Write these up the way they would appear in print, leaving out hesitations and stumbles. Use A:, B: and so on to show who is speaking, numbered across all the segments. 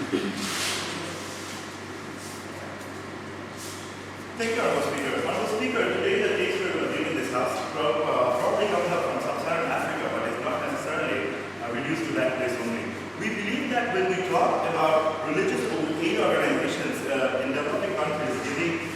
A: Thank you, Honorable Speaker. Honorable Speaker, today the case we're going to deal in this House probably comes up from sub-Saharan Africa, but it's not necessarily reduced to that place only. We believe that when we talk about religious aid organizations in developing countries giving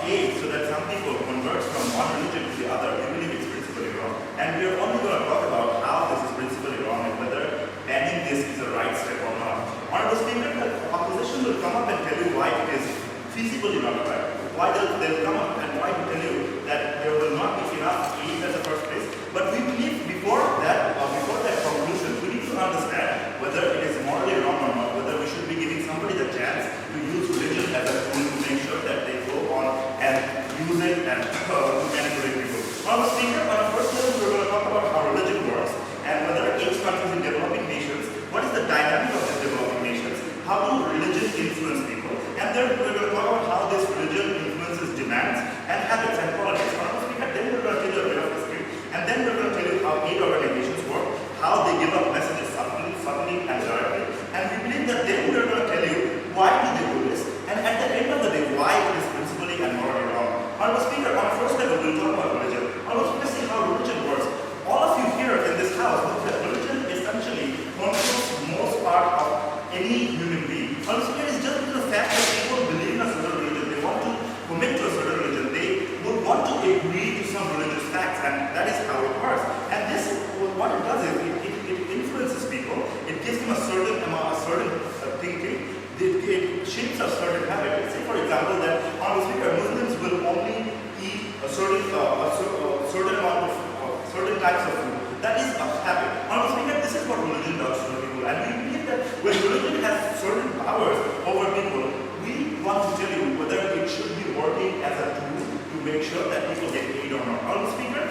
A: aid so that some people convert from one religion to the other, we believe it's principally wrong. And we are only going to talk about how this is principally wrong and whether banning this is a right step or not. Honorable Speaker, the opposition will come up and tell you why it is feasibly not right. Why they'll come up and try to tell you that there will not be enough aid in the first place. But we believe before that conclusion, we need to understand whether it is morally wrong or not, whether we should be giving somebody the chance to use religion as a tool to make sure that they go on and use it and manipulate people. Honorable Speaker, on a first level, we're going to talk about how religion works and whether each countries in developing nations, what is the dynamic of the developing nations, how do religion influence people, and then we're going to talk about how this religion influences demands and habits and politics. Honorable Speaker, then we're going to tell you a bit of history, and then we're going to tell you how aid organizations work, how they give up messages subtly and directly, and we believe that then we're going to tell you why do they do this, and at the end of the day, why it is principally and morally wrong. Honorable Speaker, on a first level, we'll talk about religion. Honorable Speaker, see how religion works. All of you here in this house know that religion essentially controls most part of any human being. Honorable Speaker, it's just the fact that people believe in a certain religion, they want to commit to a certain religion, they would want to agree to some religious facts, and that is how it works. And this, what it does is, it influences people, it gives them a certain amount, a certain thinking, it shapes a certain habit. Let's say, for example, that Honorable Speaker, Muslims will only eat a certain amount of certain types of food. That is a habit. Honorable Speaker, this is what religion does to people, and we believe that when religion has certain powers over people, we want to tell you whether it should be working as a tool to make sure that people get aid or not. Honorable Speaker,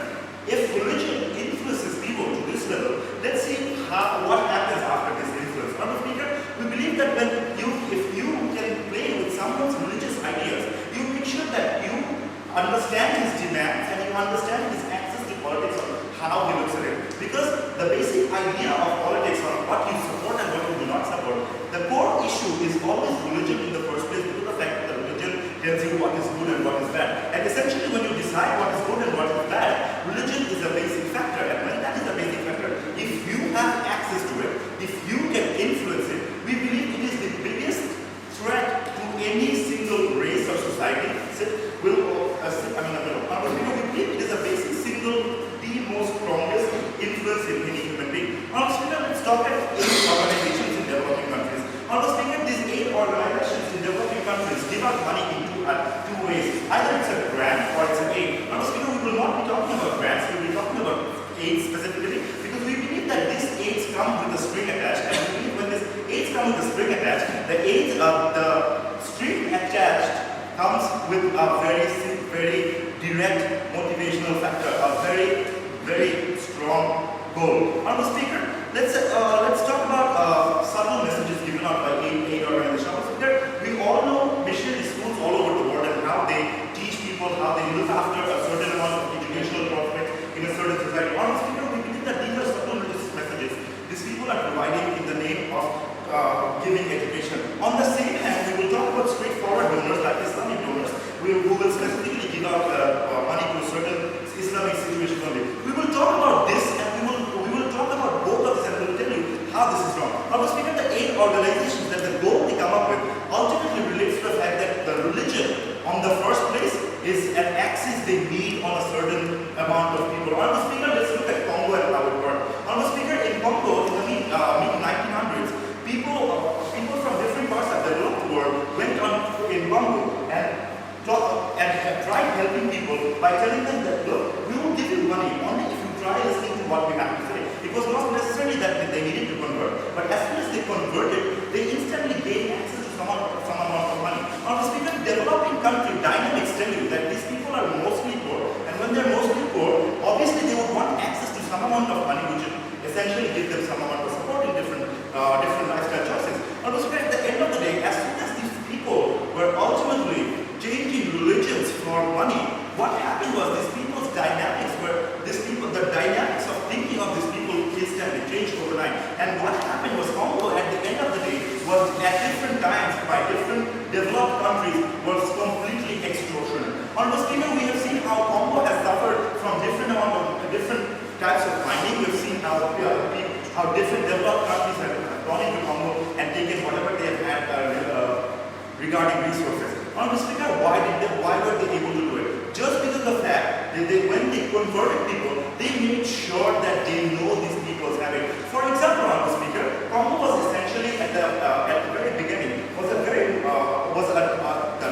A: if religion influences people to this level, let's see what happens after this influence. Honorable Speaker, we believe that if you can play with someone's religious ideas, you make sure that you understand his demands and you understand his access to politics or how he looks at it. Because the basic idea of politics on what you support and what you do not support, the core issue is always religion in the first place, due to the fact that religion tells you what is good and what is bad. And essentially when you decide what is good and what is bad, religion is a basic factor. And when that is a basic factor, if you have access to it, if you can influence it, we believe it is the biggest threat to any single race or society. We believe it is a basic single, the most strongest influence in any human being. Honorable Speaker, let's talk at aid organizations in developing countries. Honorable Speaker, these aid organizations in developing countries give out money in two ways. Either it's a grant or it's an aid. Honorable Speaker, we will not be talking about grants, we will be talking about aid specifically, because we believe that these aids come with a string attached, and we believe when these aids come with a string attached, the string attached comes with a very direct motivational factor, a very strong goal. Honorable Speaker, let's talk about subtle messages given out by aid organizations. Honorable Speaker, we all know missionary schools all over the world and how they teach people, how they look after a certain amount of educational prospects in a certain society. Honorable Speaker, we believe that these are subtle messages these people are providing in the name of giving education. On the same hand, we will talk about straightforward donors like Islamic donors who will specifically give out money to a certain Islamic situation only. We will talk about this and we will talk about both of this and we will tell you how this is wrong. Honorable Speaker, the aid organizations that the goal they come up with ultimately relates to the fact that the religion on the first place is an axis they need on a certain amount of people. Honorable Speaker, let's look at Congo and how it worked. Honorable Speaker, in Congo in the mid-1900s, people from different parts of the developed world went on in Congo and tried helping people by telling them that, look, we will give you money only if you try listening to what we have to say. It was not necessarily that they needed to convert, but as soon as they converted, they instantly gained access to some amount of money. Honorable Speaker, developing country dynamics tell you that these people are mostly poor, and when they're mostly poor, obviously they would want access to some amount of money, which would essentially give them some amount of support in different lifestyle choices. Honorable Speaker, at the end of the day, as soon as these people were ultimately changing religions for money, what happened was the dynamics of thinking of these people instantly changed overnight. And what happened was Congo at the end of the day was at how different developed countries have gone into Congo and taken whatever they have had regarding resources. Honorable Speaker, why were they able to do it? Just because of the fact that when they converted people, they made sure that they know these people's habit. For example, Honorable Speaker, Congo was essentially at the very beginning was a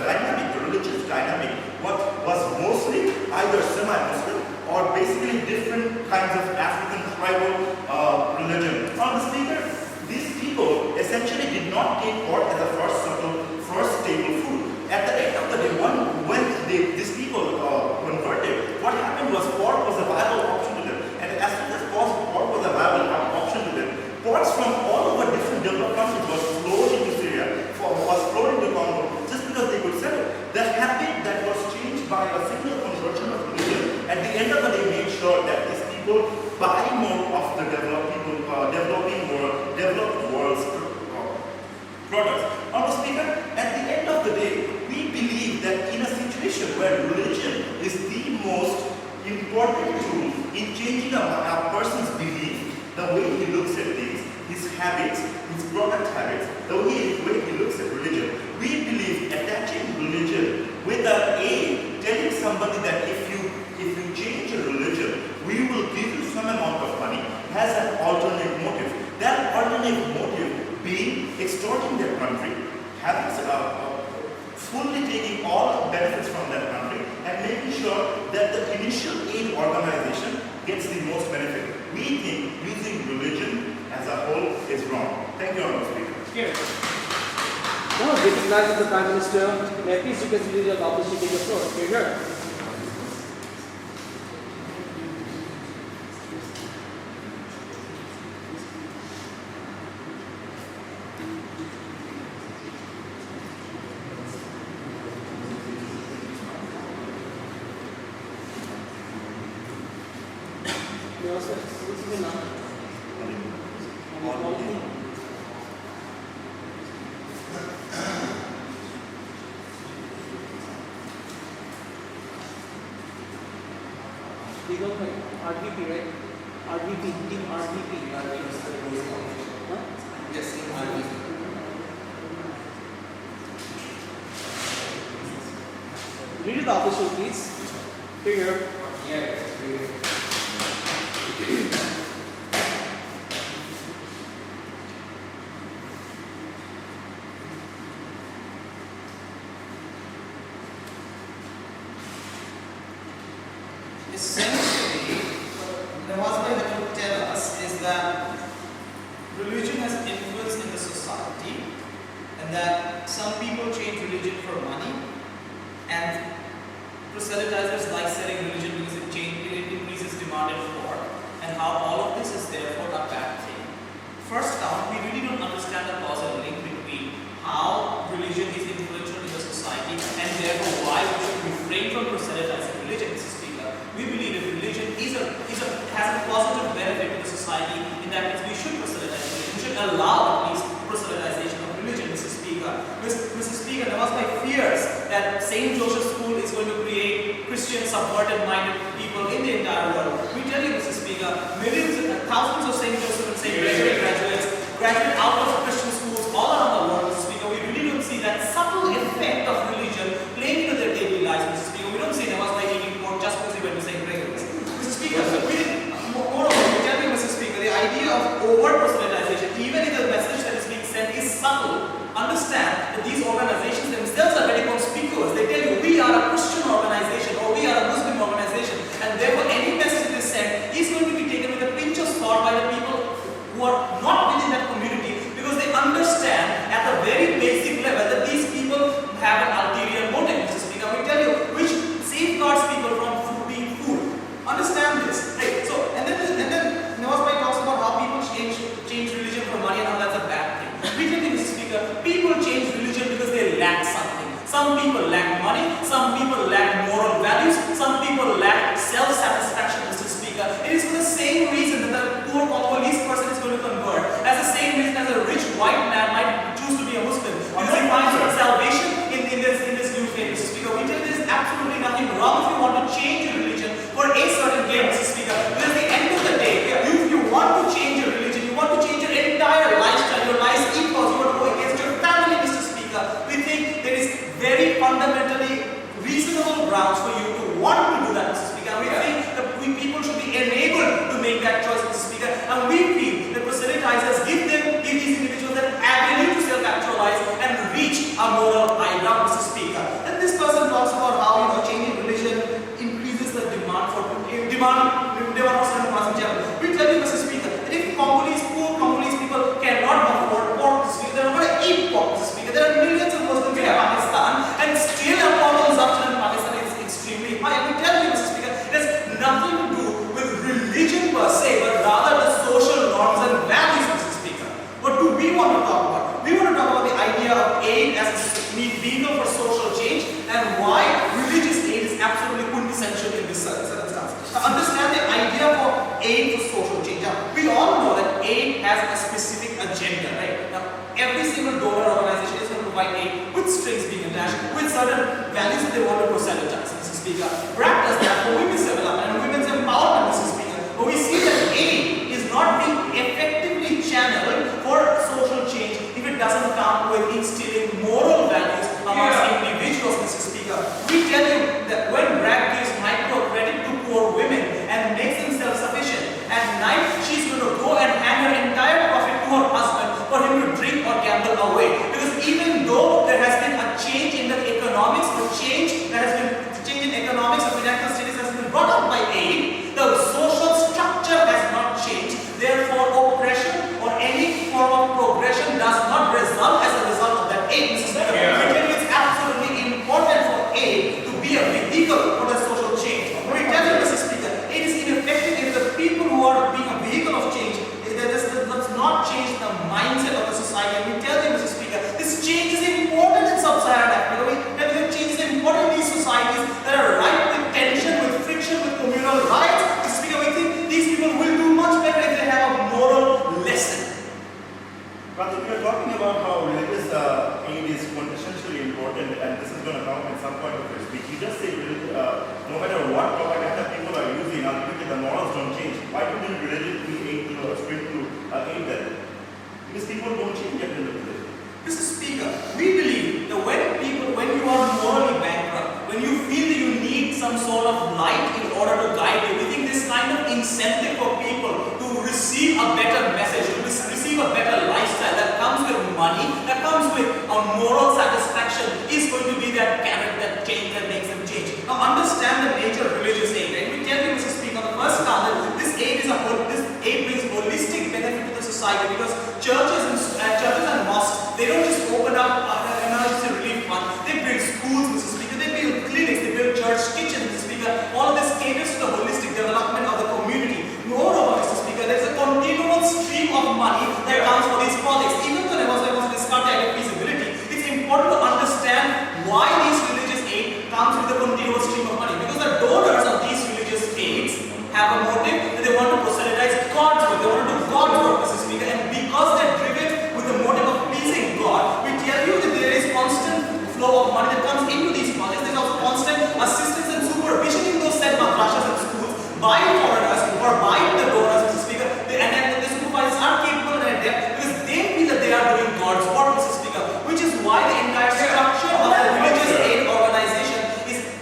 A: dynamic, religious dynamic, what was mostly either semi-Muslim or basically different kinds of African tribal religion. Honorable Speaker, these people essentially did not take pork as a first stable food. At the end of the day, when these people converted, what happened was pork was a viable option to them. And as soon as pork was a viable option to them, porks from all over different developed countries was flowed into Syria, was flowed into Congo, just because they could sell it. The habit that was changed by a single conversion of religion, at the end of the day, made sure that these people buy more of the developed world's products. Honorable Speaker, at the end of the day, we believe that in a situation where religion is the most important tool in changing a person's belief, the way he looks at things, his habits, his product habits, the way he looks at religion, we believe attaching religion with an aim, telling somebody that if you change your religion, we will give you some amount of money, has an alternate motive. That alternate motive being extorting their country, having fully taking all benefits from that country and making sure that the initial aid organization gets the most benefit. We think using religion as a whole is wrong. Thank you, Honorable Speaker.
B: Here. Now, recognizing the Prime Minister, may I please request the Leader of the Opposition to take the floor. Here. RVP, right? RVP, team RVP. Huh?
C: Yes, team RVP.
B: Leader of the Opposition, please. Here.
C: Yeah. Essentially, what Nawaz had to tell us is that religion has influence in the society, and that some people change religion for money, and proselytizers like selling religion because it increases demand for, and how all of this is therefore a bad thing. First count, we really don't understand the causal link between how religion is influential in the society, and therefore why we should refrain from proselytizing religion. We believe if religion has a positive benefit to the society, in that we should proselytize religion. We should allow at least proselytization of religion, Mr. Speaker. Mr. Speaker, there was my fears that St. Joseph's School is going to create Christian subverted-minded people in the entire world. We tell you, Mr. Speaker, thousands of St. Joseph and St. Gregory graduate out of Christian schools all around the world, Mr. Speaker. We really don't see that subtle effect of religion playing into their daily lives, Mr. Speaker. We don't see there was like eating pork just because he went to St. Gregory's. Mr. Speaker, moreover, we tell you, Mr. Speaker, the idea of overt proselytization, even if the message that is being sent is subtle, understand that these organizations themselves are very conspicuous. They tell you, we are a Christian organization or we are a Muslim organization, and therefore any message they send is going to be taken with a pinch of salt by the people who are not within that community, because they understand at the very basic level that these people have an ulterior motive, Mr. Speaker. We tell you, which safeguards people from being fooled. Understand this, right? So, and then Nawaz talks about how people change religion for money and how that's a bad thing. We tell you, Mr. Speaker, people change religion because they lack something. Some people lack money, some people lack moral values, some people lack self-satisfaction, Mr. Speaker. It is for the same reason that the poor Congolese person is going to convert, as the same reason as a rich white man might choose to be a Muslim, because he finds salvation in this new faith, Mr. Speaker. We tell you there is absolutely nothing wrong if you want to change your religion for a certain gain, Mr. Speaker. Because at the end of the day, if you want to change your religion, you want There are millions of Muslims in Pakistan, and still amount of consumption in Pakistan is extremely high. And we tell you, Mr. Speaker, it has nothing to do with religion per se, but rather the social norms and values, Mr. Speaker. What do we want to talk about? We want to talk about the idea of aid as a vehicle for social change and why religious aid is absolutely quintessential in this circumstance. Now, understand the idea for aid for social change. Now, we all know that aid has a specific agenda, right? Now, every single donor organization is going to provide aid with strings being attached, with certain values that they want to proselytize, Mr. Speaker. BRAC does that for women's development and women's empowerment, Mr. Speaker. But we see that aid is not being effectively channeled for social change if it doesn't come with instilling moral values amongst individuals, Mr. Speaker. We tell you that when BRAC gives microcredit to poor women and makes them self-sufficient, at night she's going to go and hand her entire profit to her husband for him to drink or gamble away. Because even though there has been a change in the economics, the change in economics of financial status has been brought up by aid, the social structure has not changed. Therefore, oppression or any form of progression does not result as a result of that aid, Mr. Speaker. We tell you it's absolutely important for aid to be a vehicle for the social change. We tell you, Mr. Speaker, it is ineffective if the people who are being a vehicle of change, that does not change the mindset of the society. And we tell you, Mr. Speaker, this change is important in sub-Saharan Africa. We tell you change is important in these societies that are ripe with tension, with friction, with communal rights. Mr. Speaker, we think these people will do much better if they have a moral lesson.
A: But we are talking about how religious aid is quintessentially important, and this is going to come at some point of your speech. You just say no matter what propaganda people are using, ultimately the morals don't change. Why wouldn't religion be aid to sprint to aid them? Because people don't change at the end of the day.
C: Mr. Speaker, we believe that when you are morally bankrupt, when you feel that you need some sort of light in order to guide you, we think this kind of incentive for people to receive a better message, to receive a better lifestyle that comes with money, that comes with a moral satisfaction, is going to be that carrot that makes them change. Now understand the nature of religious aid. And we tell you, Mr. Speaker, on the first count that this aid brings holistic benefit to the society, because churches and mosques, they don't just open up an emergency relief fund. They build schools, Mr. Speaker. They build clinics. They build church kitchens, Mr. Speaker. All of this caters to the holistic development of the community. Moreover, Mr. Speaker, there is a continual stream of money that comes for these projects. Even though there was discarded feasibility, it's important to understand why these religious aid comes with a continuous stream of money. Because the donors of these religious aids have a motive that they want to proselytize God's work. They want to do God's work, Mr. Speaker. And because they're driven with the motive of pleasing God, we tell you that there is constant flow of money that comes into these projects. There's also constant assistance and supervision in those said madrasas and schools by foreigners or by the donors, Mr. Speaker. And the supervisors are capable and adept because they feel that they are doing God's work, Mr. Speaker. Which is why the entire structure of the religious aid organization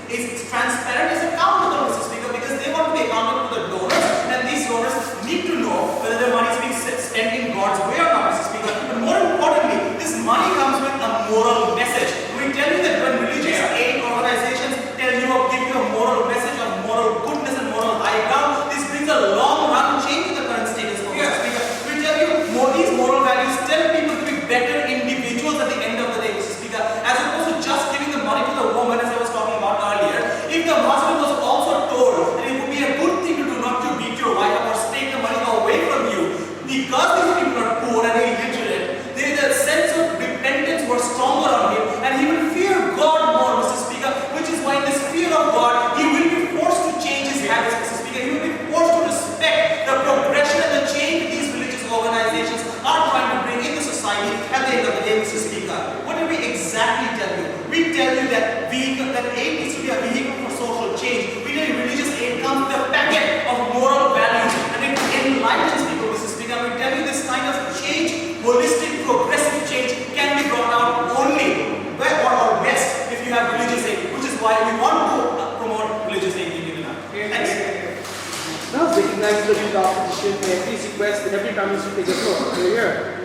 C: is transparent, is accountable, Mr. Speaker, because they want to be accountable to the donors, and these donors need to know whether their money is being spent in God's way or not, Mr. Speaker. But more importantly, this money comes with a moral message. We tell you that when religious aid organizations tell you or give you a moral message of moral goodness and moral high ground, this brings a long-run change in the current status quo, Mr. Speaker. We tell you these moral values tell people to be better individuals at the end of the day, Mr. Speaker, as opposed to just giving the money to the woman, as I was talking about earlier. If the husband was also told that it would be a good thing to do not to beat your wife or take the money away from you, because these people are poor and illiterate, the sense of repentance was stronger on him, and he will fear God more, Mr. Speaker, which is why in this fear of God, he will be forced to change his habits, Mr. Speaker. He will be forced to respect the progression and the change that these religious organizations are trying to bring in the society at the end of the day, Mr. Speaker. What did we exactly tell you? We tell you that aid needs to be a vehicle for social change. We tell you religious aid comes with a packet of moral values, and it enlightens people, Mr. Speaker. We tell you this kind of change, holistic, progressive change, can be brought out only or best if you have religious aid, which is why we want to promote religious aid being given out. Thanks.
B: Now, recognizing the lead opposition, may I please request that every Prime Minister take the floor. Here.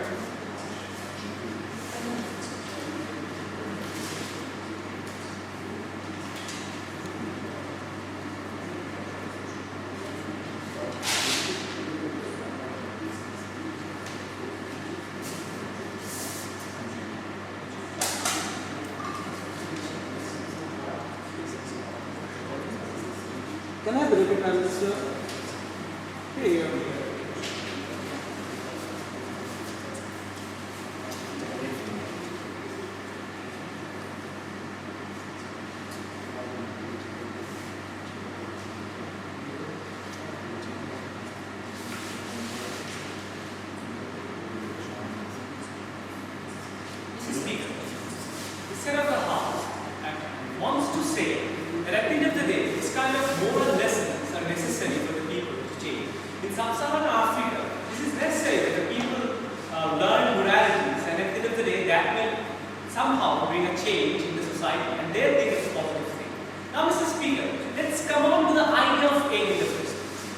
B: Can I have the Deputy Prime Minister? Here you go.
D: Mr. Speaker, the Senate of the House wants to say that at the end of the day, this kind of moral lessons are necessary for the people to change. In sub-Saharan Africa, this is necessary that the people learn moralities, and at the end of the day, that will somehow bring a change in the society, and they think it's a positive thing. Now, Mr. Speaker, let's come on to the idea of aid in the first place.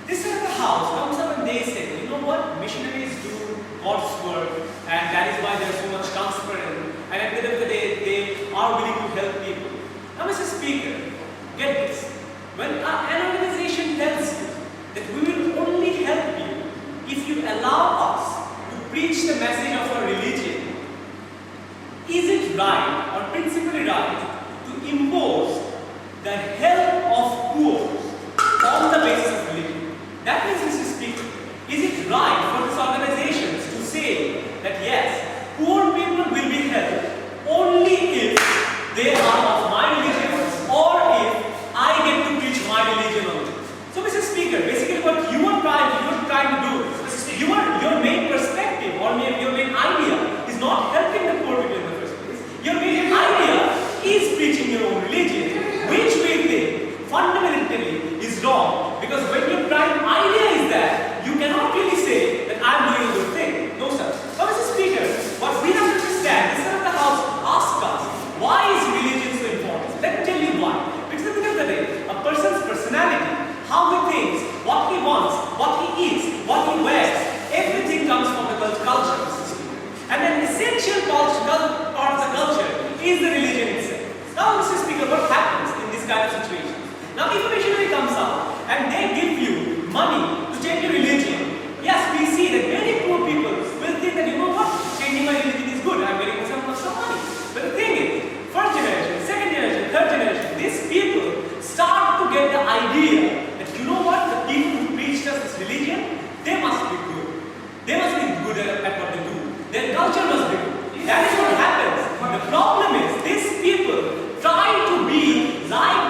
D: This Senate of the House comes up and they say, you know what, missionaries do God's work, and that is why there's so much transparent, and at the end of the day, they are willing to help people. Now, Mr. Speaker, get this. When an organization tells you that we will only help you if you allow us to preach the message of our religion, is it right or principally right to impose the help of poor on the basis of religion? That means, Mr. Speaker, is it right for these organizations to say that yes, poor people will be helped only if they are of my religion or if I get to preach my religion only? So, Mr. Speaker, basically what you are trying to do, your main perspective or your main idea is not helping the poor people in the first place. Your main idea is preaching your own religion, which we think fundamentally is wrong, because when your prime idea is that, you cannot really say that I am doing a good thing. No, sir. But Mr. Speaker, what we have to understand, this is the House asks us, why is religion so important? Let me tell you why. Because at the end of the day, a person's personality, how he thinks, what he wants, what he eats, what he wears, everything comes from the culture, Mr. Speaker. And an essential part of the culture is the religion itself. Now, Mr. Speaker, what happens in this kind of situation? Now, if a missionary comes out and they give you money to change your religion, yes, we see that many poor people will think that, you know what, changing my religion is good, I'm getting some money. But the thing is, first generation, second generation, third generation, these people start to get the idea that, you know what, the people who preached us this religion, they must be good. They must be good at what they do. Their culture must be good. That is what happens. The problem is, these people try to be like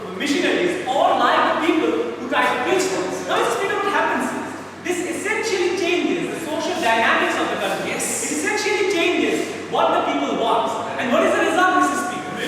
D: the missionaries or like the people who try to preach them. Now, Mr. Speaker, what happens is, this essentially changes the social dynamics of the country. Yes. It essentially changes what the people want. And what is the result, Mr. Speaker?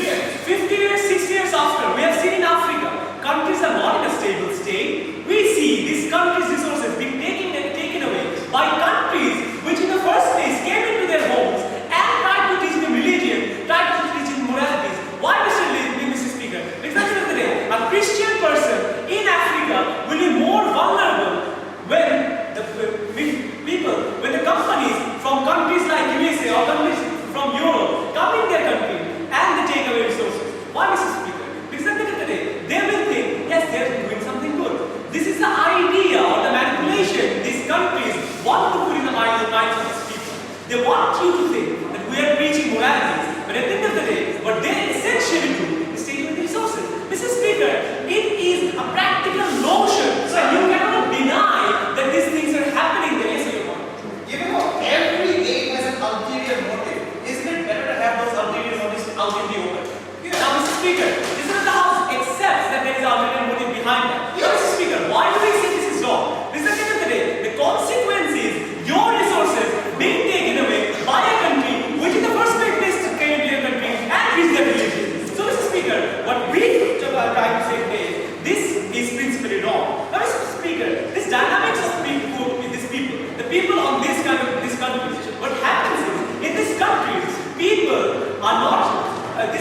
D: 50 years, 60 years after, we have seen in Africa, countries are not in a stable state. We see these countries' resources being taken away by countries which in the first place came into their homes and tried to teach them religion, tried to teach them moralities. Why, Mr. Speaker? Because at the end of the day, a Christian person in Africa will be more vulnerable when the companies from countries like USA or countries from Europe come in their country and they take away resources. Why, Mr. Speaker? Because at the end of the day, they will think, yes, they are doing something good. This is the idea or the manipulation these countries want to put in the minds of these people. They want you to think that we are preaching moralities, but at the end of the day, what they essentially do is take away the resources. Mr. Speaker, it is a practical notion, so you cannot deny that these things are happening there. Yes, you want.
C: Even though every aim has an ulterior motive, isn't it better to have those ulterior motives out in the open?
D: Now, Mr. Speaker, this is the House accepts that there is an ulterior motive behind that. Now, Mr. Speaker, why do we say this is wrong? Because at the end of the day, the consequence is your resources being taken away by a country which in the first place came into your country and preached their religion. So, Mr. Speaker, what we are trying to say today is this is principally wrong. Now, Mr. Speaker, this dynamics of the people on this countries, what happens is, in these countries, people are not, the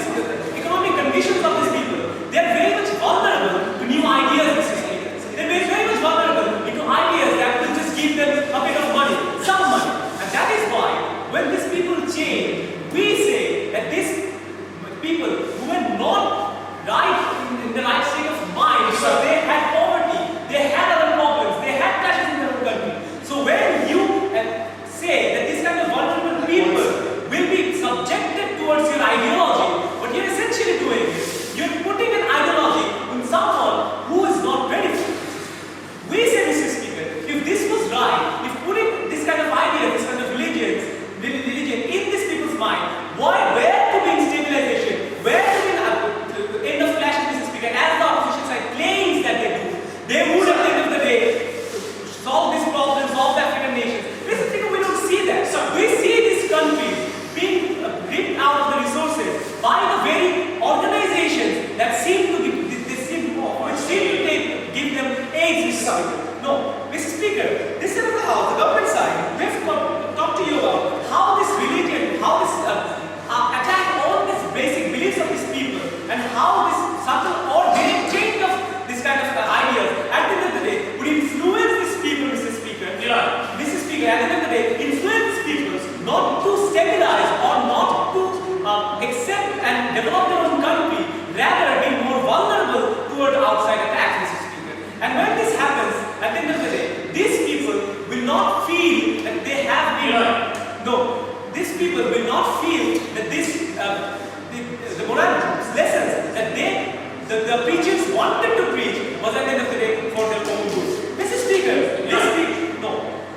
D: economic conditions of these people, they are very much vulnerable to new ideas, Mr. Speaker. They are very much vulnerable to ideas that will just give them a bit of money, some money. And that is why, when these people change, we say that these people who were not in the right state of mind, because they had poverty, they had other problems, they had clashes in their own country. So when you say that these kind of vulnerable people will be subjected towards your ideology, what you're essentially doing is, you're putting an ideology in someone who No, these people will not feel that this, the moral lessons that the preachers wanted to preach was at the end of the day for their own good. Mr. Speaker, no.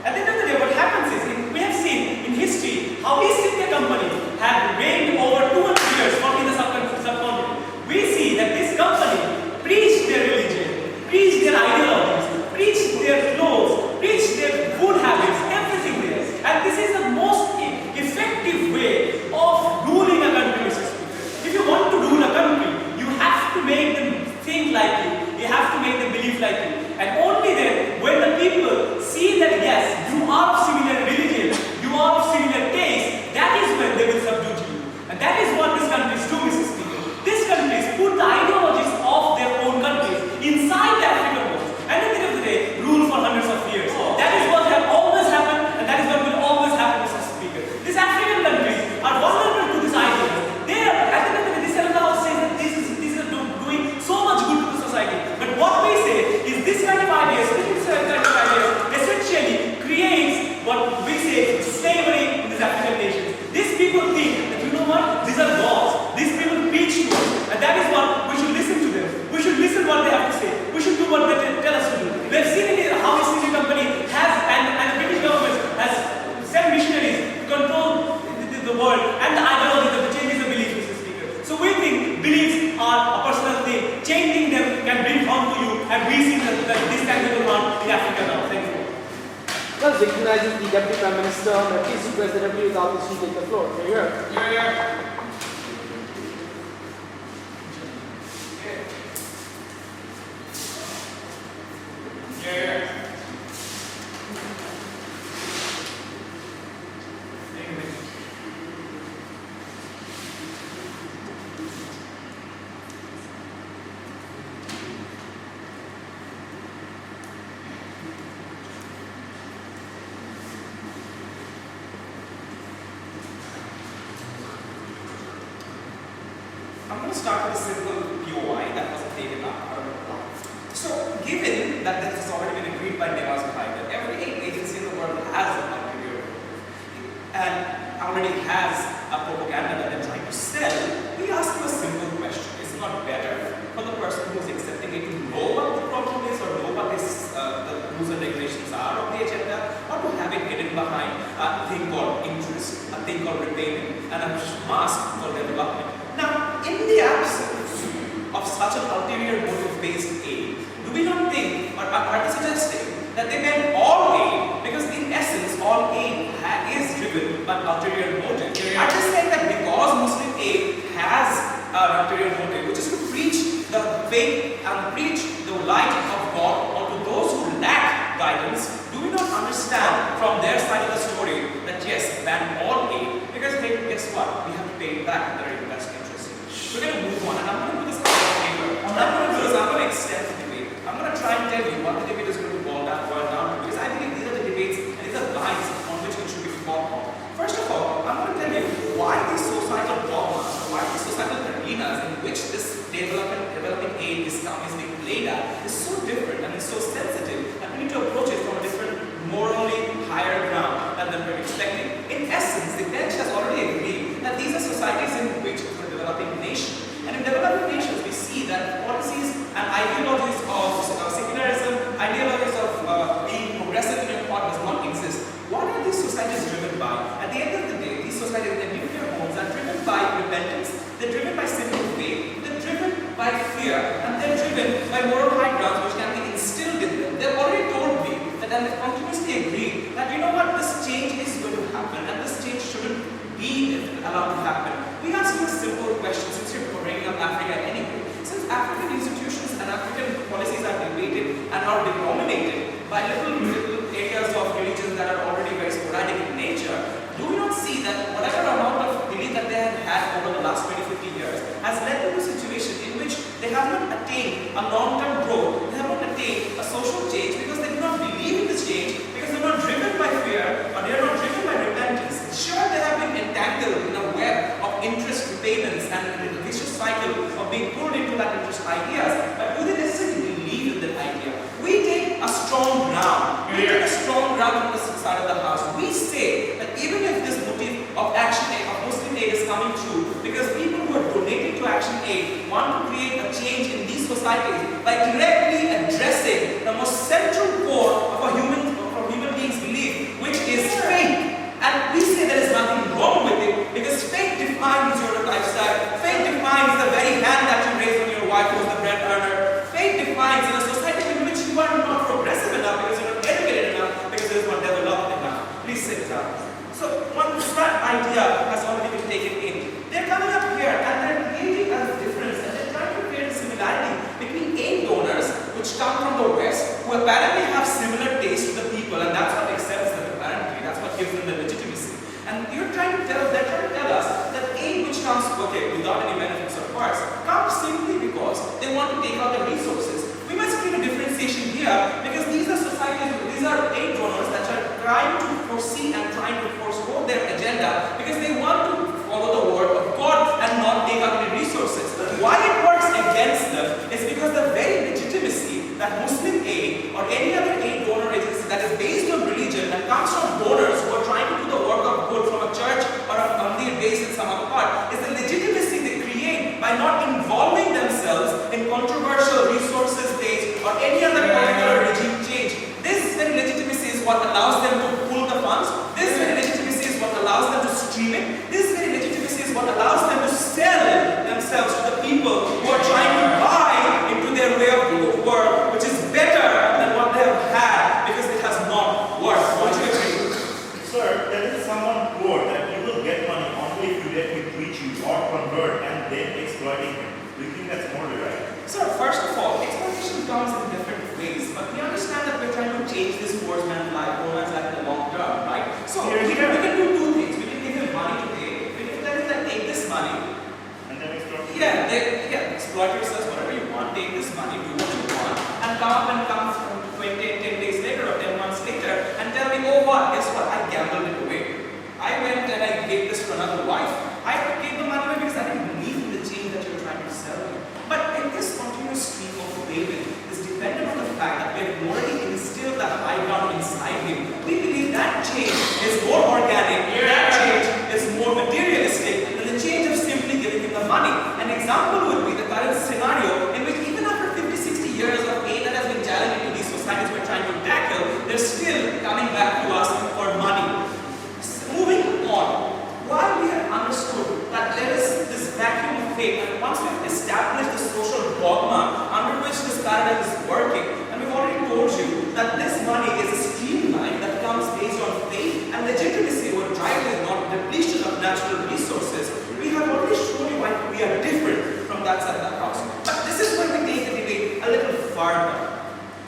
D: At the end of the day, what happens is, we have seen in history how East India Company had reigned over 200 years in the subcontinent. We see that this company preached their religion, preached their ideologies, preached their clothes, preached their food habits, everything there. And this is the most effective way of ruling a country, Mr. Speaker. If you want to rule a country, you have to make them think like you have to make them believe like you. And only then, when the people see that yes, you are of similar religion, you are of similar taste, that is when they will subdue to you. And that is what these countries do, Mr. Speaker. These countries put the ideologies of their own countries inside the African ones, and at the end of the day, rule for hundreds of years. That is what has always happened, and that is what will always happen, Mr. Speaker. These African countries are vulnerable to this ideas. They are, at the end of the day, this house says that this is doing so much good to the society. But what we say is this kind of ideas, essentially creates what we say slavery in these African nations. These people think that, you know what, these are gods. These people preach to us, and that is what we should listen to them. We should listen what they have to say. We should do what they tell us to do. We have seen it how East India Company has, and the British government has sent missionaries to control the world and the ideology that changes the beliefs, Mr. Speaker. So we think beliefs are a personal thing. Changing them can bring harm to you, and we see that this tangible harm in Africa now. Thank you.
B: Well, recognizing the Deputy Prime Minister, please request the Deputy with office to take the floor. Here.
E: I'm going to start with a simple POI that was taken up. So, given that this has already been agreed by Biswas that every agency in the world has an ulterior motive and already has a propaganda that they're trying to sell, we ask you a simple question. Is it not better for the person who's accepting it to know what the problem is, or know what the rules and regulations are of the agenda, or to have it hidden behind a thing called interest, a thing called repayment, and a mask for development? Now, in the absence of such an ulterior motive-based aid, do we not think, or are we suggesting, that they meant all aid, because in essence, all aid is driven by ulterior motive? Are they saying that because Muslim aid has an ulterior motive, which is to preach the faith and preach the light of God onto those who lack guidance, do we not understand from their side of the story that yes, ban all aid, because hey, guess what? We have to pay it back in the very best interest. We're going to move on, and I'm going to do this kind of favor. What I'm going to do is I'm going to extend the debate. I'm going to try and tell you what the debate is going to boil down to, because I believe these are the debates and these are lines on which it should be fought on. First of all, I'm going to societies by directly addressing the most central core of a human being's belief, which is faith. And we say there is nothing wrong with it because faith defines your lifestyle. Faith defines the very hand that you raise when your wife was the bread earner. Faith defines in a society in which you are not progressive enough because you're not educated enough because it is not developed enough. Please sit down. So one that idea has already been taken in. They're coming up here and they're creating a difference and they're trying to create a similarity between aid donors which come from the West who apparently have similar taste to the people, and that's what accepts them apparently. That's what gives them the legitimacy. And they're trying to tell us that aid which comes, okay, without any benefits or perks, comes simply because they want to take out the resources. We must create a differentiation here because these are societies, these are aid donors that are trying to foresee and trying to forestall their agenda because they want to follow the word of God and not take out the resources. Why it works against them is because the very legitimacy that Muslim aid or any other aid donor agency that is based on religion and comes from donors who are trying to do the work of good from a church or a family based in some other part is the legitimacy they create by not involving themselves in controversial resources based or any other particular regime change. This very legitimacy is what allows them to pull the funds. This very legitimacy is what allows them to stream it. This very legitimacy is what allows them to sell themselves to the people who are trying to buy into their way of work, which is better than what they have had because it has not worked. What do you agree?
A: Sir, there is someone quote that you will get money only if you let me preach you or convert and then exploiting him. Do you think that's morally right?
E: Sir, first of all, exploitation comes in different ways, but we understand that we're trying to change this poor man's life in the long term, right? So we can do two things. We can give him money today. We can tell him that take this money.
A: And then exploit?
E: Exploit yourselves whatever you want. Take this money, do what you want, and come 10 days later or 10 months later and tell me, oh what, guess what? I gambled it away. I went and I gave this to another wife. I gave the money away because I didn't believe in the change that you're trying to sell me. But in this continuous stream of payment is dependent on the fact that we have already instilled the high ground inside him. We believe that change is more organic, that change is more materialistic than the change of simply giving him the money. An example would be the current scenario in which even after 50-60 years of aid that has been challenging to these societies we're trying to tackle, they're still coming back to us for money. Moving on, while we have understood that there is this vacuum of faith, and once we've established the social dogma under which this paradigm is working, and we've already told you that this money is a streamline that comes based on faith and legitimacy over drive is not depletion of natural resources, we have already shown you why we are different from that side of the house. But this is where we take the debate a little further.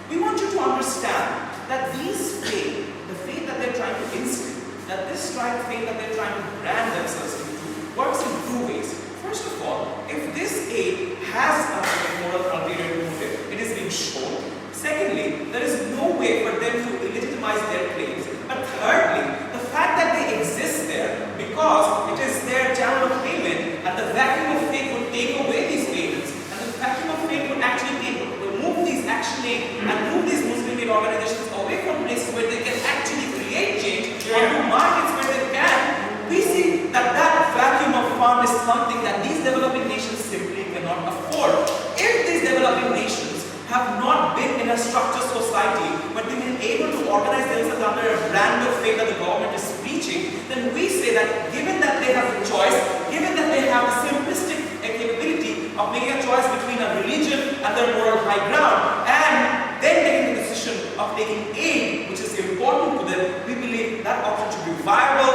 E: We want you to understand that these faith, the faith that they're trying to instill, that this faith that they're trying to brand themselves into works in two ways. First of all, if this aid has a moral ulterior motive, it is being shown. Secondly, there is no way for them to legitimize their claims. But thirdly, the fact that they exist there because it is their channel of payment and the vacuum of faith would take away these payments and the vacuum of faith would actually remove these action aid and move these Muslim aid organizations away from places where they can actually create change onto markets where they can. We see that vacuum of fund is something that these developing nations simply cannot afford. If these developing nations have not been in a structured society, but they've been able to organize themselves under a brand of faith that the government is preaching, then we say that given that they have a choice, given that they have the simplistic capability of making a choice between a religion and their moral high ground, and then making the decision of taking aid, which is important to them, we believe that option should be viable,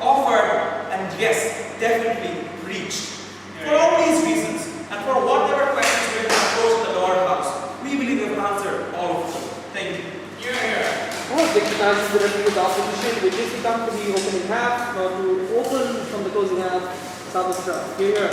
E: offered, and yes, definitely preached. For all these reasons, and for whatever questions we have approached the lower house, we believe we have answered all of them. Thank you.
B: Well, the answers that have been the opposition, which is to come to the opening half, to open from the closing half, South Australia. Here.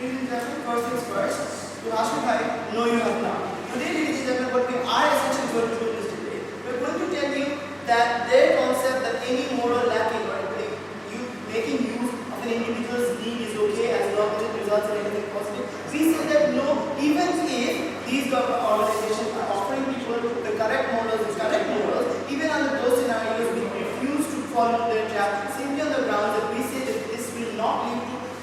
F: Ladies and gentlemen, first things first, to Ashwin, no you have not. Today, ladies and gentlemen, what we are essentially going to do in this debate, we're going to tell you that their concept that any moral lacking or you making use of an individual's need is okay as long as it results in anything positive. We say that no, even if these government organizations are offering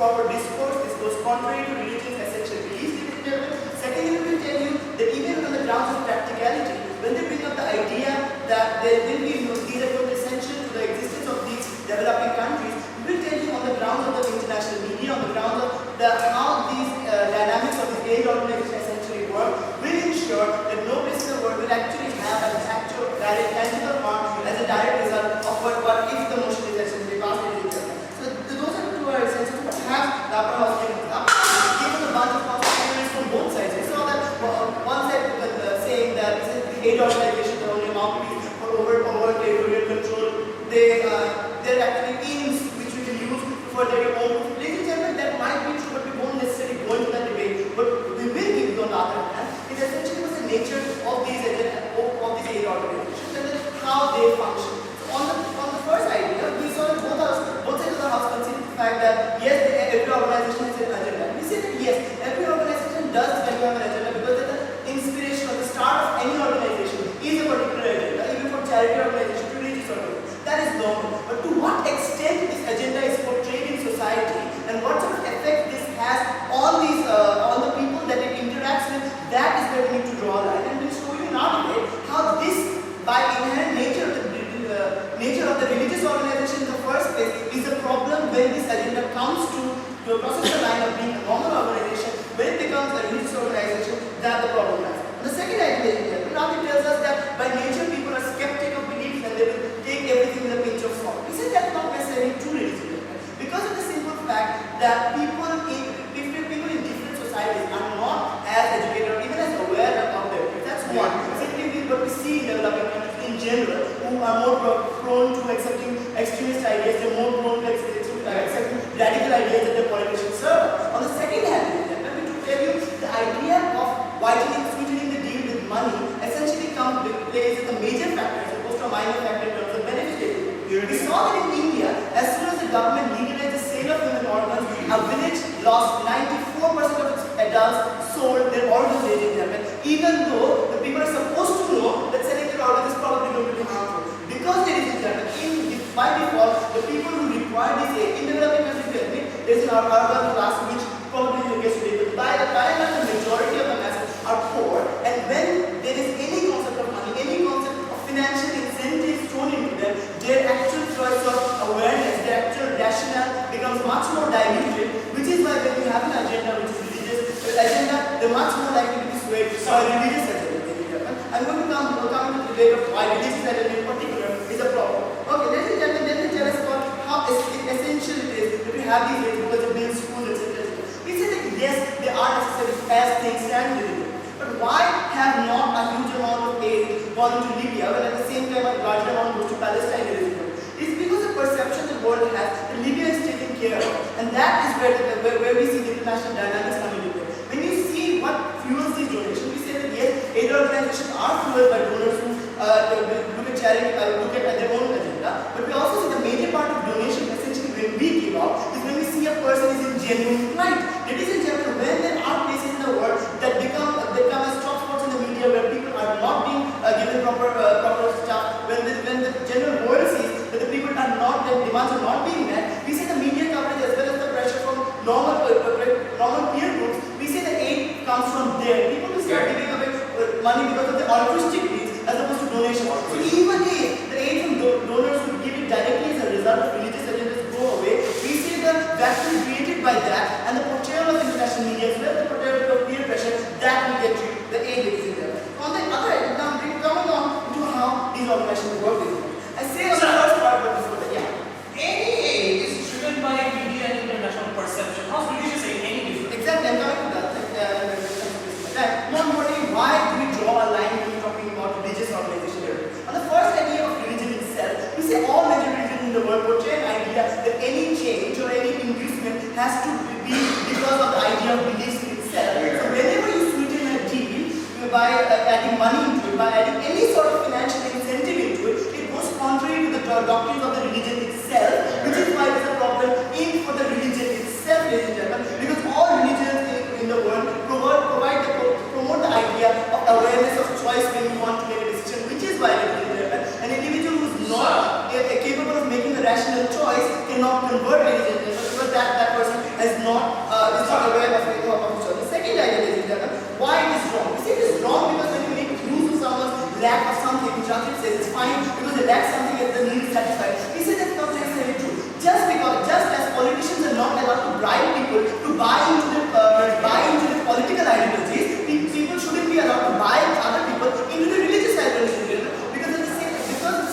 F: proper discourse. This goes contrary to religion's essential beliefs, ladies and gentlemen. Secondly, we will tell you that even on the grounds of practicality, when they bring up the idea that there will be these are going essential to the existence of these developing countries, we will tell you on the grounds of the international media, on the grounds of how these dynamics of the aid organization essentially work, will ensure that no place in the world will actually have an actual direct tangible harm as a direct result of what if the motion is essentially passed in India. So those are the two essential. Perhaps the upper house given a bunch of consequences from both sides. We saw that one side saying that the aid organization, the only mouthpiece for over territorial control, they're actually aims which we can use for their own. Ladies and gentlemen, that might be true, but we won't necessarily go into that debate. But we will give you on the other hand, it essentially was the nature of these aid organizations and then how they function. So on the first idea, we saw that both sides of the house considered the fact that yes, every organization has an agenda. We say that yes, every organization does have an agenda because the inspiration or the start of any organization is a particular agenda, even for charity organization to religious organization. That is normal. But to what extent this agenda is portrayed in society and what sort of effect this has on the people that it interacts with, that is where we need to draw a line. And we'll show you in our debate how this, by inherent nature of the religious organization in the first place, is a problem when this agenda comes to process the line of being a normal organization. When it becomes a religious organization, that the problem lies. The second idea, Arghya tells us that by nature people are skeptic of beliefs and they will take everything with a pinch of salt. We say that's not necessarily true, ladies and gentlemen, because of the simple fact that people in different societies are not as educated or even as aware about their beliefs. That's one. Simply what we see in developing countries in general, who are more prone to accepting extremist ideas, they're more prone to accepting radical ideas that their politicians serve. On the second hand, let me tell you, the idea of sweetening the deal with money essentially plays as a major factor as opposed to a minor factor in terms of benefit. We saw that in India, as soon as the government legalized the sale of human organs, a village lost 94% of its adults sold their organs, ladies and gentlemen, even though the people are supposed to know that selling their organs is probably going to be harmful. Because, ladies and gentlemen, by default, the people who require this aid in developing countries, there's an urban class which probably gets labeled by and large, the majority of the masses are poor, and when there is any concept of money, any concept of financial incentives thrown into them, their actual choice of awareness, their actual rationale becomes much more diluted, which is why when you have an agenda which is religious, they're much more likely to be swayed by religious agenda. I'm going to come into the debate of why religious agenda in particular is a problem. Okay, ladies and gentlemen, let me tell us about how essential it is that we have these aids because it builds schools, etc. We say that yes, they are necessary as things stand today. But why have not a huge amount of aid gone to Libya when at the same time a larger amount goes to Palestine? It's because the perception the world has that Libya is taken care of. And that is where we see the international dynamics coming into play. When you see what fuels these donations, we say that yes, aid organizations are fueled by donors who look at charity, look at their own agenda. But we also see the major part of donation essentially when we give out is when we see a person is in genuine plight. Ladies and gentlemen, when there are places in the world that become as top spots in the media where people are not being given proper stuff, when the general world sees that the people are not, their demands are not being met, we see the media coverage as well as the pressure from normal peer groups, we see the aid comes from there. People will start giving away money because of the altruistic needs as opposed to donations. So even if the aid from donors would give it directly as a result of religious agendas go away, we see the vacuum created by that and the portrayal of international media as well, the portrayal of peer pressure, that will get you the aid, ladies and gentlemen. On the other hand, now coming on to how these organizations work with it. I say on the first part, but before that,
C: any aid is driven by media and international perception. How's religious aid any different?
F: exactly, I'm coming to that. More importantly, why do we draw a line when we're talking about religious organization here? On the first idea of religion itself, we say all major religions in the world portray an idea that any change or any inducement has to be because of the idea of beliefs in itself. So whenever you sweeten a deal by adding money into it, by adding any sort of financial incentive into it, it goes contrary to the doctrines of the religion itself, which is why there's a problem for the religion itself, ladies and gentlemen, because all religions in the world promote the idea of awareness of choice when you want to make a decision, which is why, ladies and gentlemen, an individual who is not capable of making a rational choice cannot convert, ladies and gentlemen, because that person has aware of each other. The second idea is why it is wrong. You see, it is wrong because when you make use of someone's lack of something, which Arghya says it's fine because they lack something and the need is satisfied. He says that's not necessarily true. Just as politicians are not allowed to bribe people to buy into the political ideologies, people shouldn't be allowed to buy other people into the religious ideologies because of the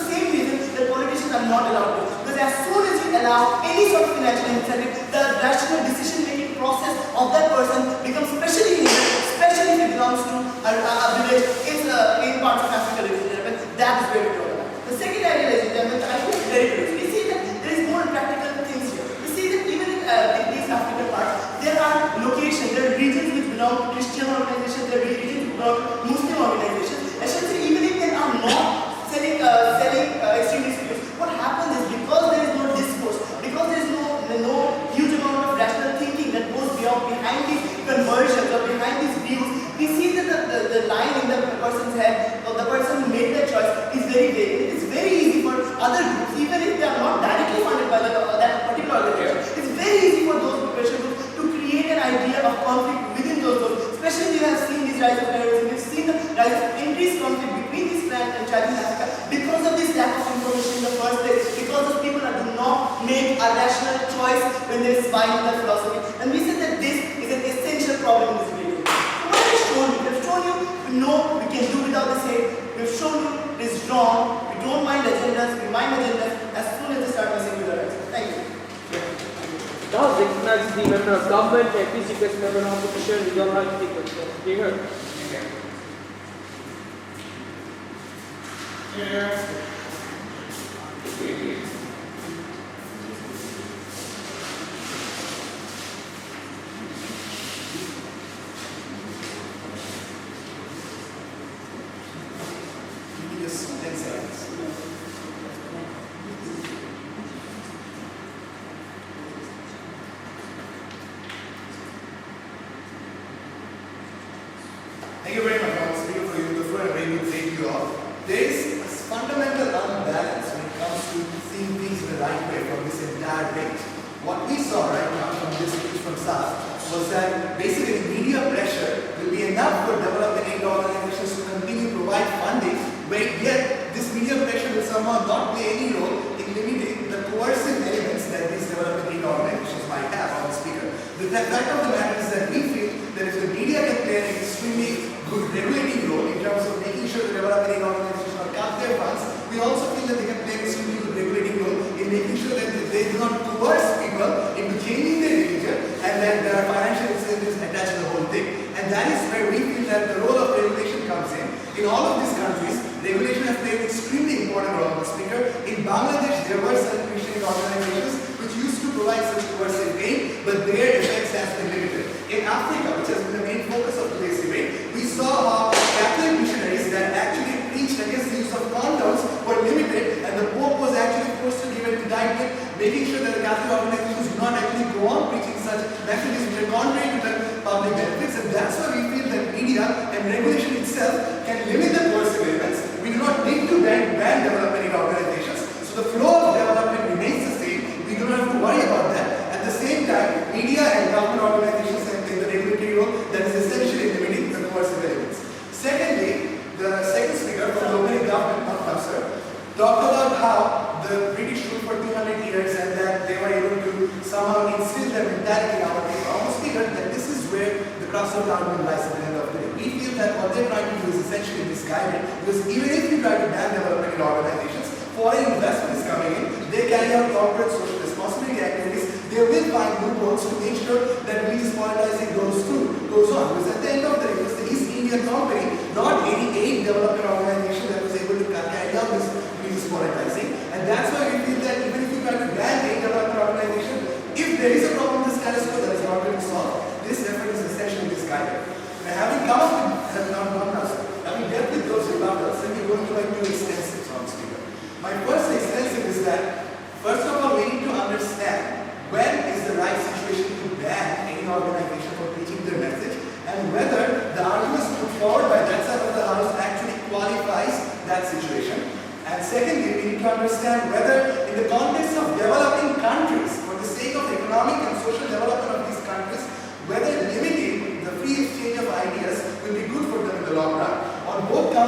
F: same reason that politicians are not allowed to. Because as soon as you allow any sort of financial incentive, the rational decision-making process of that person becomes specially hindered, especially if it belongs to a village in parts of Africa. That is where we draw the line. The second idea, ladies and gentlemen, I think it's very good. We see that there is more practical things here. We see that even in these African parts, there are locations, there are regions which belong to Christian organizations, there are regions which belong to Muslim organizations. Essentially, even if they are not selling extremist views, what happens is because there is no discourse, because there is no huge amount of rational thinking that goes behind these conversions or behind these views, we see that the line in the person's head or the person who made that choice is very vague. It's very easy for other groups, even if they are not directly funded by that particular organization, it's very easy for those progression groups to create an idea of conflict within those groups. Especially we have seen this rise of terrorism, we've seen the rise of increased conflict between these clans and tribes in Africa because of this lack of information in the first place, because of people that do not make a rational choice when they buy into that philosophy. And we said that this is an essential problem in this video. So what have we shown you? We have shown you we know we can do without this hate. We have shown you it is wrong. We don't mind agendas, we mind agendas as soon as they start messing with our rights. Thank you.
B: Now recognize the member of government and please request member of opposition with your right to take questions. Do you hear?
C: Just 10 seconds.
G: Thank you very much. I was speaking for you before I really take you off. There is a fundamental unbalance when it comes to seeing things in the right way from this entire debate. What we saw right now from this speech from SAS was that basically media pressure will be enough for development aid organizations to continue to provide funding, but yet this media pressure will somehow not play any role in limiting the coercive elements that these development aid organizations might have on the speaker. The fact of the matter is that we feel that if the media can play an extremely good regulating role in terms of making sure the development aid organizations are cut their funds, we also feel that they can play an extremely good regulating role in making sure that they do not coerce people into changing their religion and that there are financial incentives attached to the whole thing. And that is where we feel that the role of regulation comes in. In all of these countries, regulation has played an extremely important role on the speaker. In Bangladesh, there were certain Christian organizations which used to provide such coercive aid, but their effects has been limited. In Africa, which has been the main focus of today's debate, we saw how Catholic missionaries that actually preached against the use of condoms were limited, and the Pope was actually forced to give an indictment, making sure that the Catholic organizations do not actually go on preaching such messages which are contrary to the public benefits. And that's why we feel that media and regulation itself can limit the coercive elements. We do not need to ban development aid organizations. So the flow of development remains the same. We do not have to worry about that. At the same time, media and government organizations have played the regulatory role that is essentially limiting the coercive elements. Secondly, the second speaker from the opening government, talked about how the British ruled for 200 years and that they were able to somehow instill their mentality in our people. I want to speak that this is where the crux of the argument lies at the end of the day. We feel that what they're trying to do is essentially misguided, because even if you try to ban development in organizations, foreign investment is coming in, they carry out corporate social responsibility activities, they will find loopholes to make sure that religious politicizing goes on. Because at the end of the day, it was the East Indian Company, not any aid development organization that was able to carry out this religious politicizing. And that's why we feel that even if you try to ban aid development organization, if there is a problem with this status quo that is not going to solve, this effort is essentially misguided. Now, having come up with, having dealt with those rebuttals, let me go into my two extensives on speaker. My first extensive is that, first of all, we need to understand when is the right situation to ban any organization for preaching their message, and whether the arguments put forward by that side of the house actually qualifies that situation. And secondly, we need to understand whether in the context of developing countries, for the sake of economic and social development of these countries,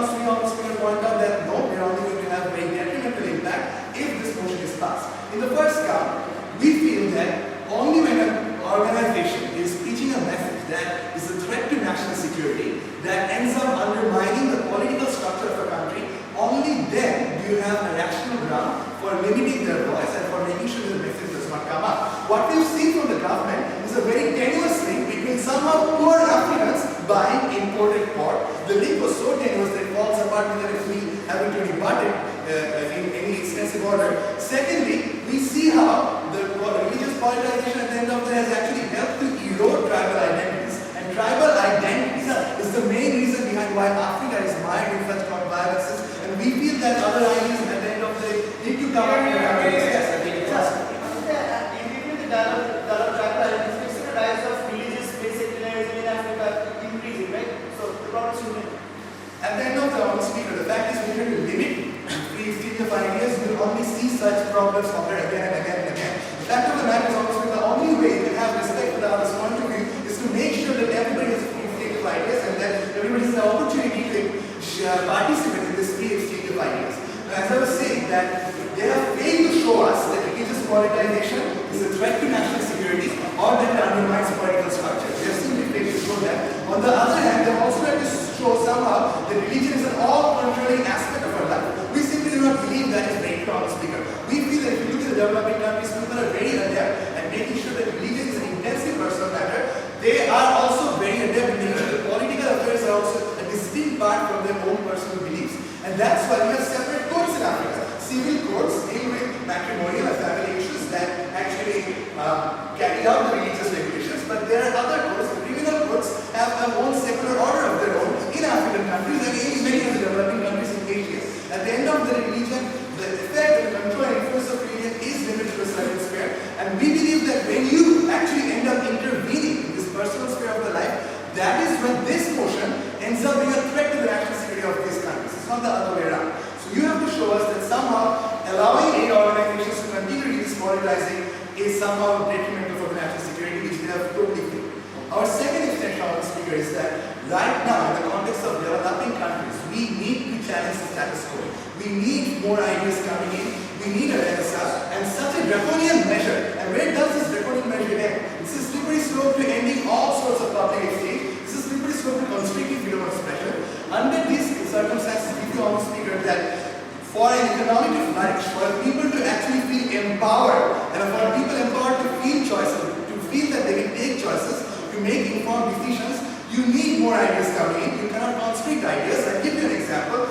G: House Speaker pointed out that no, we are only going to have a very detrimental impact if this motion is passed. In the first count, we feel that only when an organization is preaching a message that is a threat to national security, that ends up undermining the political structure of a country, only then do you have a rational ground for limiting their voice and for making sure that the message does not come up. What we've seen from the government is a very tenuous link between somehow poor Africans buying imported pork. The link was so tenuous that it falls apart without we having to rebut it in any extensive order. Secondly, we see how the religious politicization at the end of the day has actually helped to erode tribal identities. And tribal identities is the main reason behind why Africa is mired in such violences. And we feel that other ideas at the end of the day need to come up and discuss. I think it's possible.
F: In the dialogue tribal identities, we see the rise of religious secularism in Africa increasing, right? So the problem is human.
G: At the end of the Honorable Speaker, the fact is we need to limit free exchange of ideas. We will only see such problems occur again and again and again. The fact of the matter is, Honorable Speaker, the only way you can have respect for the other's point of view is to make sure that everybody has a free exchange of ideas and that everybody has the opportunity to participate in this free exchange of ideas. As I was saying, that they have failed to show us that religious politicization is a threat to national security or that it undermines political structure. They have simply failed to show that. On the other hand, they have also had to show somehow that religion is an all-controlling aspect of our life. We simply do not believe that is very strong, Speaker. We feel that if you look at the developing countries, people are very adept at making sure that religion is an intensive personal matter. They are also very adept at making sure that political affairs are also a distinct part from their own personal beliefs. And that's why we have separate courts in Africa. Civil courts deal with matrimonial and family issues that actually carry out the religious regulations, but there are other courts, the criminal courts, have their own secular order of their own in African countries and in many of the developing countries in Asia. At the end of the religion, the effect and control and influence of religion is limited to a certain sphere, and we believe that when you actually end up intervening in this personal sphere of the life, that is when this motion ends up being a threat to the national security of these countries. It's not the other way around. So you have to show us that somehow allowing aid organizations to continue this politicizing is somehow detrimental for the national security, which they have totally failed. Our second extension of the Speaker is that right now, in the context of developing countries, we need to challenge the status quo. We need more ideas coming in. We need a renaissance, and such a draconian measure. And where does this draconian measure end? This is slippery slope to ending all sorts of public exchange. This is slippery slope to constricting freedom of expression. Under these circumstances, we feel, Honorable Speaker, that for an economy to flourish, for people to actually feel empowered, and for people empowered to feel choices, to feel that they can take choices, to make informed decisions, you need more ideas coming in. You cannot constrict ideas. I'll give you an example.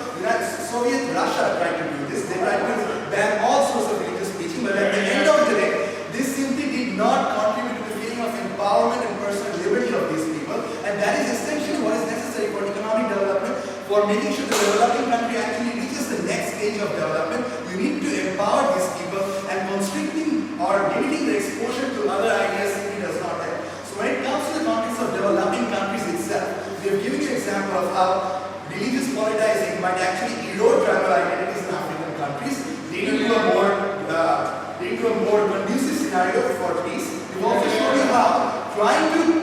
G: Soviet Russia tried to do this. They tried to ban all sorts of religious preaching, but at the end of the day, this simply did not contribute to the feeling of empowerment and personal liberty of these people. And that is essentially what is necessary for economic development, for making sure the developing country actually reaches the next stage of development. You need to empower these people, and constricting or limiting the exposure to other ideas simply does not help. So when it comes to the context of developing countries itself, we have given you an example of how religious politicizing might actually erode tribal identities in African countries, leading to a more conducive scenario for peace. We've also shown you how trying to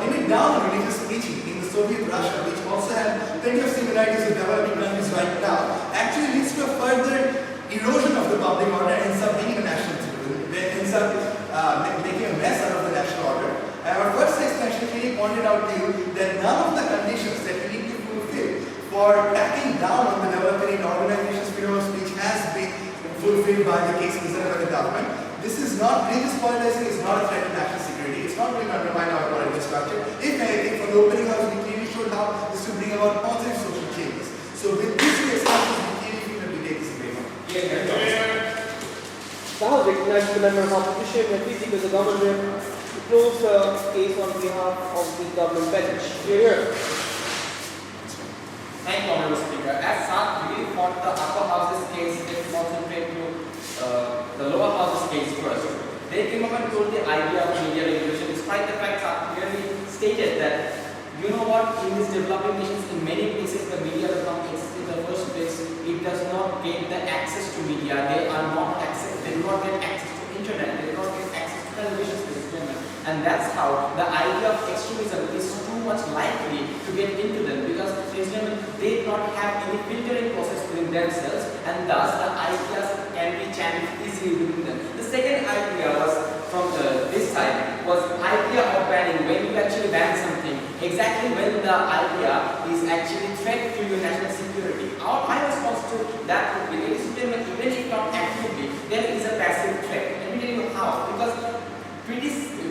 G: limit down religious preaching in the Soviet Russia, which also had plenty of similarities with developing countries right now, actually leads to a further erosion of the public order and ends up being a national ends up making a mess out of the national order. And our first extension clearly pointed out to you that none of the conditions that we need to fulfill for cracking down on the developing organizations' freedom of speech has been fulfilled by the case presented by the government. This is not, religious politicizing is not a threat to national security. It's not going to undermine our political structure. If anything, from the opening house, we clearly showed how this will bring about positive social changes. So with these two examples, we clearly feel that we take this agreement.
B: Now recognizing the member of opposition and please because the government to close the case on behalf of the government bench. Here.
E: Thank you, Honorable Speaker. As such, we thought the upper house's case did concentrate to the lower house's case first. They came up and told the idea of media regulation, despite the fact that clearly stated that, you know what, in these developing nations, in many places, the media does not exist in the first place. It does not get the access to media. They do not get access to internet. They do not get access to television.
H: And that's how the idea of extremism is too much likely to get into them, because they do not have any filtering process within themselves, and thus the ideas can be channeled easily within them. The second idea was from this side was idea of banning. When you actually ban something, exactly when the idea is actually threat to your national security. My response to that would be, ladies and gentlemen, even if not actively, there is a passive threat. Let me tell you how. Because pretty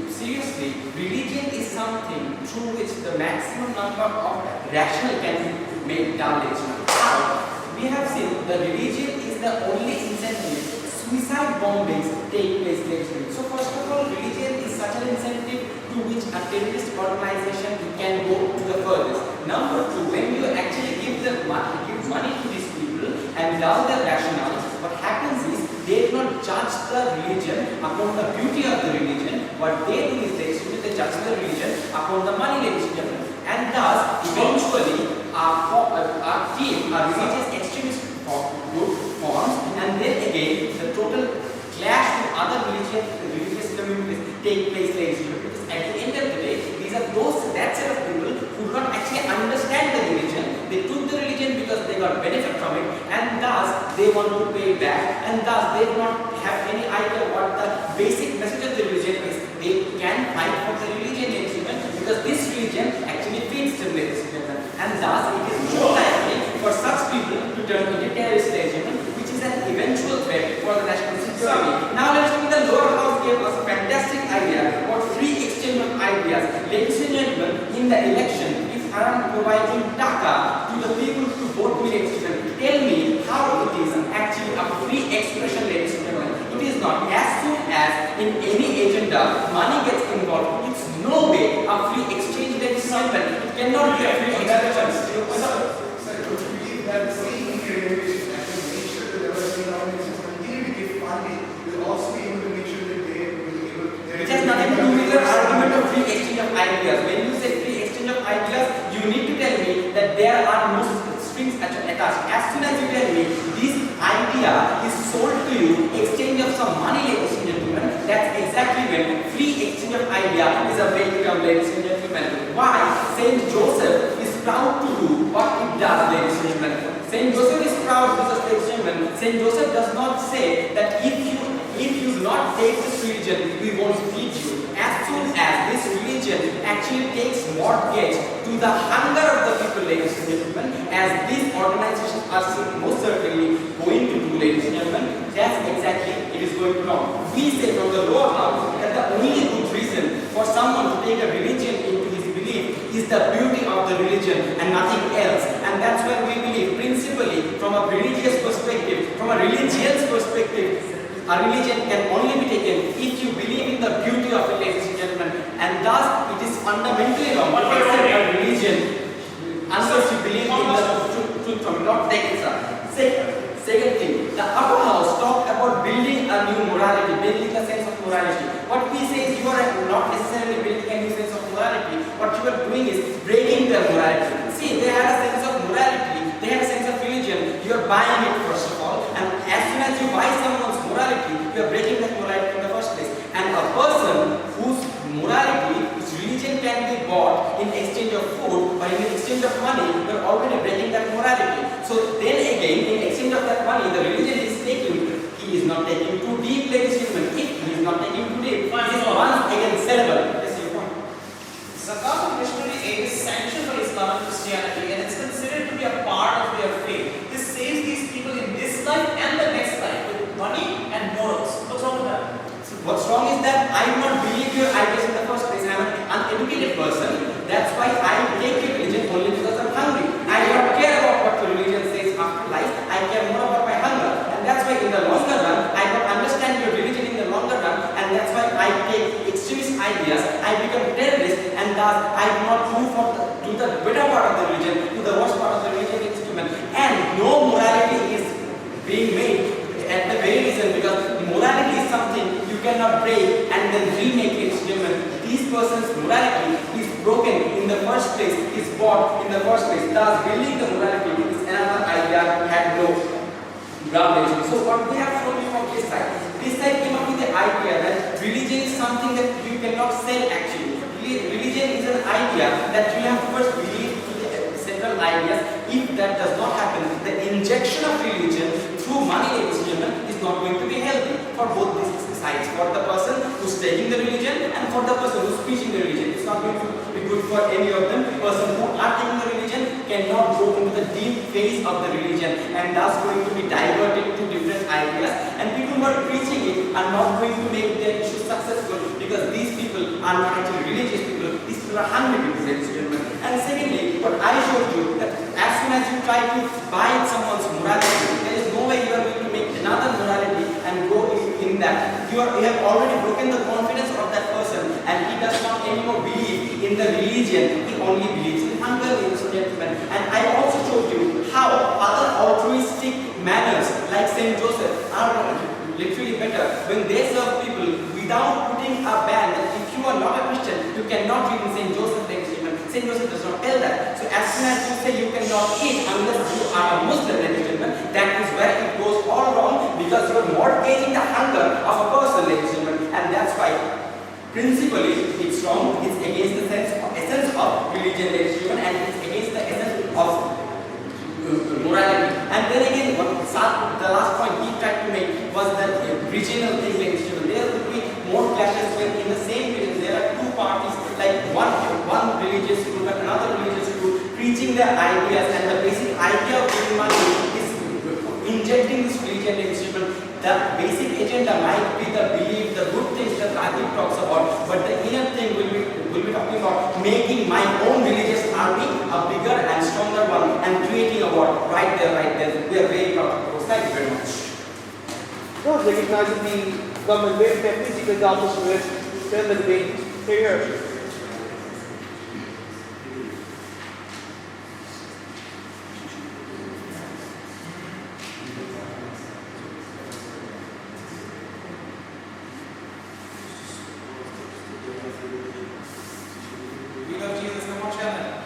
H: seriously, religion is something through which the maximum number of rational can be made down. How? We have seen the religion is the only incentive. Suicide bombings take place lately. So first of all, religion is such an incentive to which a terrorist organization can go to the furthest. Number two, when you actually give money to these people and doubt their rationale, what happens is they do not judge the religion upon the beauty of the religion. What they do is they judge the religion upon the money, ladies and gentlemen. And thus, eventually, our religious extremist group forms, and then again, the total clash with other religious communities take place, ladies and gentlemen. Because at the end of the day, these are that set of people who do not actually understand the religion. They took the religion because they got benefit from it, and thus they want to pay back, and thus they do not have any idea what the basic message of the religion is. They can fight for the religion, ladies and gentlemen, because this religion actually feeds them, ladies and gentlemen, and thus it is more likely for such people to turn into terrorist, ladies and gentlemen, which is an eventual threat for the national security. Now let's look at the lower house gave us a fantastic idea about free exchange of ideas. Ladies and gentlemen, in the election, if I am providing data to the people to vote me, ladies and gentlemen, tell me how it is actually a free expression, ladies and gentlemen. It is not. As soon as in any agenda money gets involved, it's no way a free exchange, ladies and gentlemen. It cannot be a free expression.
G: Sir, don't you believe that the same organizations actually make sure that the organizations continue to give funding, will also be able to make sure that they will be able to...
H: It has nothing to do with the argument of free exchange of ideas. When you say free exchange of ideas, you need to tell me that there are no strings attached. As soon as you tell me this idea is sold to you, exchange of some money, ladies and gentlemen, that's exactly when free exchange of idea is a vague term, ladies and gentlemen. Why Saint Joseph is proud to do what it does, ladies and gentlemen. Saint Joseph is proud because, ladies and gentlemen, Saint Joseph does not say that if you do not take this religion, we won't feed you. As soon as this religion actually takes mortgage to the hunger of the people, ladies and gentlemen, as these organizations are most certainly going to do, ladies and gentlemen, that's exactly it is going to wrong. We say from the lower house that the only good reason for someone to take a religion into his belief is the beauty of the religion and nothing else. And that's where we believe principally from a religious perspective, from a religion's perspective, a religion can only be taken if you believe in the beauty of it, ladies and gentlemen, and thus it is fundamentally wrong to accept a religion unless you believe in the truth from it. Not take it, sir. Second thing, the upper house talked about building a new morality, building a sense of morality. What we say is you are not necessarily building a new sense of morality. What you are doing is breaking their morality. See, they had a sense of morality, they had a sense of religion. You are buying it first of all, and as soon as you buy someone's morality, you are breaking that morality in the first place. And a person whose morality, whose religion can be bought in exchange of food or in exchange of money, you are already breaking that morality. So then again, in exchange of that money, the religion is taking, he is not taking too deep, ladies and gentlemen. If he is not taking too deep, it is once again sellable. Yes, your point.
C: Zakat of missionary aid is sanctioned for Islam and Christianity, and it's considered to be a part of their faith. This saves these people in this life and the next life with money and morals. What's wrong with that?
H: What's wrong is that I do not believe your ideas in the first place. I am an uneducated person. That's why I take your religion only because I'm hungry. I do not care about what your religion says after life. I care more about my hunger. And that's why in the longer run, I don't understand your religion in the longer run. And that's why I take extremist ideas. I become terrorist. And thus I do not move to the better part of the religion, to the worst part of the religion instrument. And no morality is being made at the very reason, because morality is something you cannot break and then remake it. These persons' morality is broken in the first place, is bought in the first place. Thus, building the morality is another idea had no ground. So, what we have shown you from this side, This side came up with the idea that religion is something that you cannot sell actually. Religion is an idea that you have to first believe to the central ideas. If that does not happen, the injection of religion through money, ladies and gentlemen, is not going to be healthy for both these sides. For the person who's taking the religion and for the person who's preaching the religion. It's not going to be good for any of them. The person who are taking the religion cannot go into the deep phase of the religion and thus going to be diverted to different ideas. And people who are preaching it are not going to make their issue successful because these people are not actually religious people. These people are hungry people, ladies and gentlemen. And secondly, what I showed you, that as soon as you try to buy someone's morality, there is no way you are going to make another morality and go in that. You have already broken the confidence of that person and he does not anymore believe in the religion. He only believes in hunger, ladies and gentlemen. And I also showed you how other altruistic manners like Saint Joseph are literally better when they serve people without putting a ban that if you are not a Christian, you cannot read in Saint Joseph, ladies and gentlemen. Saint Joseph does not tell that. So as soon as you say you cannot eat unless you are a Muslim, ladies and gentlemen, that is where it goes all wrong because you are mortgaging the hunger of a person, ladies and gentlemen, and that's why principally it's wrong. It's against the essence of religion, ladies and gentlemen, and it's against the essence of morality. And then again, the last point he tried to make was that regional thing, ladies and gentlemen. There would be more clashes when in the same region there are two parties, like one religious group and another religious group preaching their ideas, and the basic idea of giving money is injecting this religion, ladies and gentlemen. The basic agenda might be the belief, the good things that Arghya talks about, but the inner thing will be talking about making my own religious army a bigger and stronger one and creating a war right there. We are very proud of those. Thank you very much.
B: Well, recognizing the government very effectively, you can also extend the debate here.
C: We love Jesus. Come on, channel.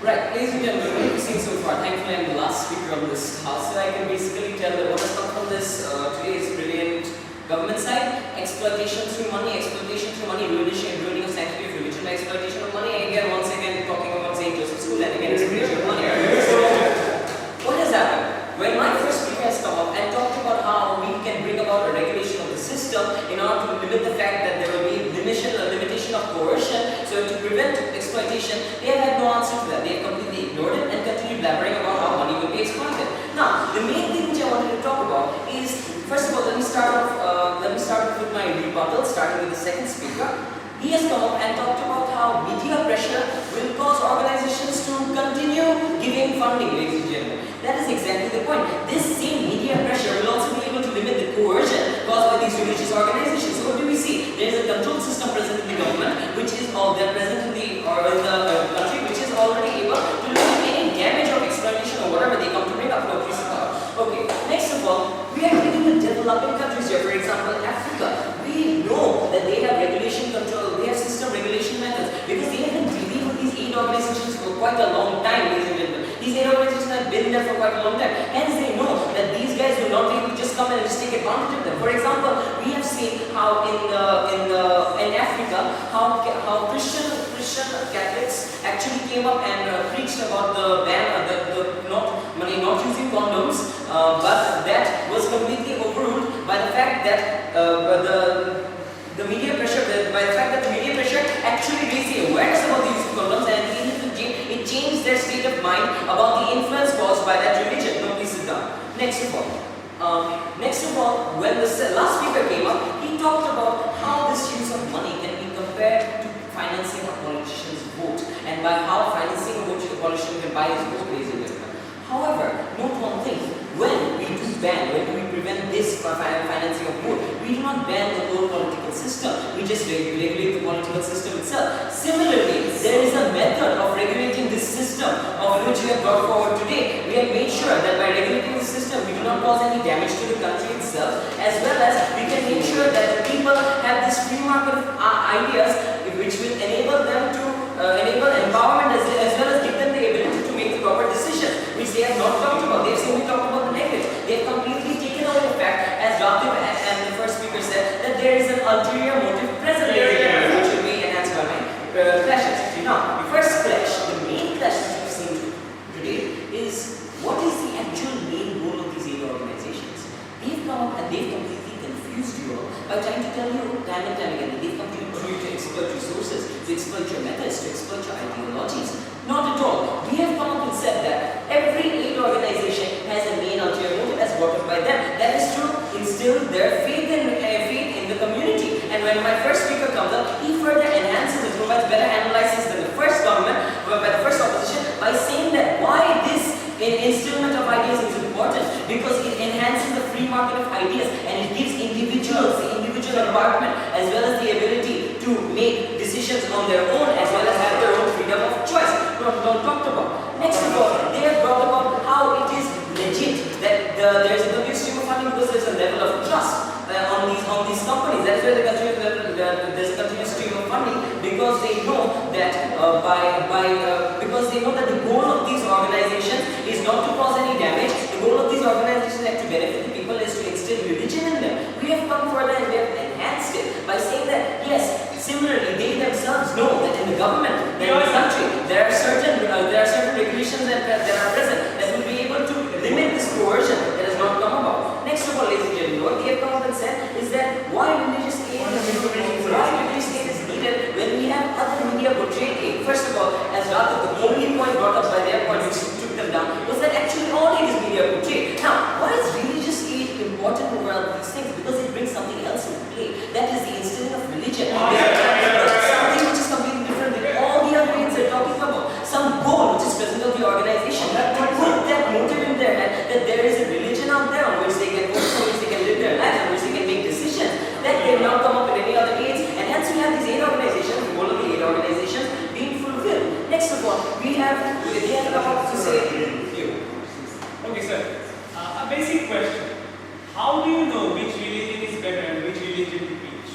H: Right, ladies and gentlemen, what have you seen so far? Thankfully, I'm the last speaker on this house, so I can basically tell that what has come from this today's brilliant government side: exploitation through money, ruining of sanctity of religion by exploitation of money. And again, once again, talking about St. Joseph's School, and again, exploitation of money. So, what has happened? When my first speaker has come up and talked about how we can bring about a regulation of the system in order to limit the fact that there will be limitation of coercion, so to prevent exploitation, they have had no answer to that. They have completely ignored it and continued blabbering about how money will be exploited. Now, the main thing which I wanted to talk about is, first of all, let me start off with my rebuttal, starting with the second speaker. He has come up and talked about how media pressure will cause organizations to continue giving funding, ladies and gentlemen. That is exactly the point. This same media pressure will also be able to limit the coercion caused by these religious organizations. So what do we see? There is a control system present in the government, which is present in the country, which is already able to limit any damage or exploitation or whatever they come to bring up to a piece of power. Okay, next of all, we are dealing with developing countries here. For example, Africa. We know that they have regulation control, they have system regulation methods, because they have been dealing with these aid organizations for quite a long time, ladies and gentlemen. These aid organizations have been there for quite a long time. Hence, they know that these guys will not be able to just come and just take advantage of them. For example, we have seen how in Africa, how Christian Catholics actually came up and preached about the ban, not using condoms, but that was completely overruled by the fact that the media pressure actually raised the awareness about the use of condoms, and it changed their state of mind about the influence caused by that religion. No, please sit down. Next of all, Next of all, when the last speaker came up, he talked about how this use of money can be compared to financing a politician's vote, and by how financing a vote, a politician can buy his vote, ladies and gentlemen. However, note one thing: when we do ban, when we prevent this financing of vote, we do not ban the whole political system. We just regulate the political system itself. Similarly, there is a method of regulating this system of which we have brought forward today. We have made sure that by regulating the system, we do not cause any damage to the country itself, as well as we can make sure that the people have this free market of ideas, which will enable them to enable empowerment as well as give them the ability to make the proper decisions, which they have not talked about. They have simply talked about the negative. They have completely taken away the fact, as Arghya and the first speaker said, that there is an ulterior motive present here, which will be enhanced by my clashes. Now, the first clash, the main clash that we've seen today is what is the actual main goal of these aid organizations. They've come up and they've completely confused you all by trying to tell you time and time again that they've come to you to exploit resources, to exploit your methods, to exploit your ideologies. Not at all. We have come up and said that every aid organization has a main ulterior motive as brought up by them. That is to instill their faith in the community. And when my first speaker comes up, he further enhances and provides better analysis than the first government, by the first opposition, by saying that why this instillment of ideas is important, because it enhances the free market of ideas and it gives individuals the individual empowerment as well as the ability to make decisions on their own as well as have their own freedom of choice. Not talked about. Next of all, they have brought about how it is legit that there is a continuous stream of funding because there is a level of trust on these companies. That's where there's a continuous stream of funding, because they know that because they know that the goal of these organizations is not to cause any damage. The goal of these organizations is to benefit the people, is to instill religion in them. We have come further and we have enhanced it by saying that yes, similarly they themselves know that in the government, that in the country, there are certain regulations that are present that will be able to limit this coercion that has not come about. Next of all, ladies and gentlemen, what they have come up and said is that why religious aid is needed when we have other media portrayed aid. First of all, as Arghya, the only point brought up by their point which took them down was that actually all aid is media portrayed. Now, why is religious aid important over all these things? Because it brings something else into play. That is the instilling of religion. Something which is completely different than all the other aids they're talking about. Some goal which is present of the organization to put that motive in their head that there is a religion out there on which they can focus, on which they can live their lives, on which they can make decisions. That they have not come up with any other aids, and hence we have these aid organizations, the goal of the aid organizations being fulfilled. Next of all, they have come up to say
D: Okay, sir. A basic question. How do you know which religion is better and which religion to preach?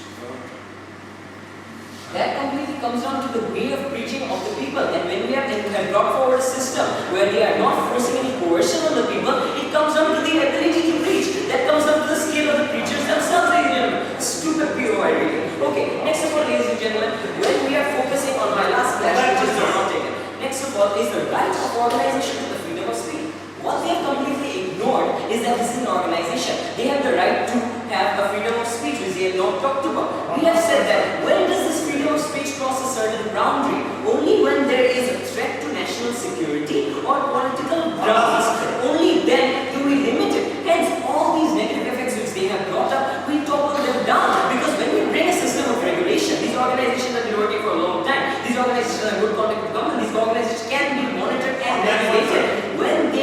H: That completely comes down to the way of preaching of the people. And when we have brought forward a system where they are not forcing any coercion on the people, it comes down to the ability to preach. That comes down to the skill of the preachers themselves, ladies and gentlemen. Stupid POI, really. Okay, next of all, ladies and gentlemen, when we are focusing on my last class, which is not taken. Next of all is the right of organization to the freedom of speech. What they have completely ignored is that this is an organization. They have the right to have a freedom of speech, which they have not talked about. We have said that when does this freedom of speech cross a certain boundary? Only when there is a threat to national security or political grounds. Only then do we limit it. Hence, all these negative effects which they have brought up, we topple them down. Because when we bring a system of regulation, these organizations have been working for a long time. These organizations are in good contact with government. These organizations can be monitored and regulated. When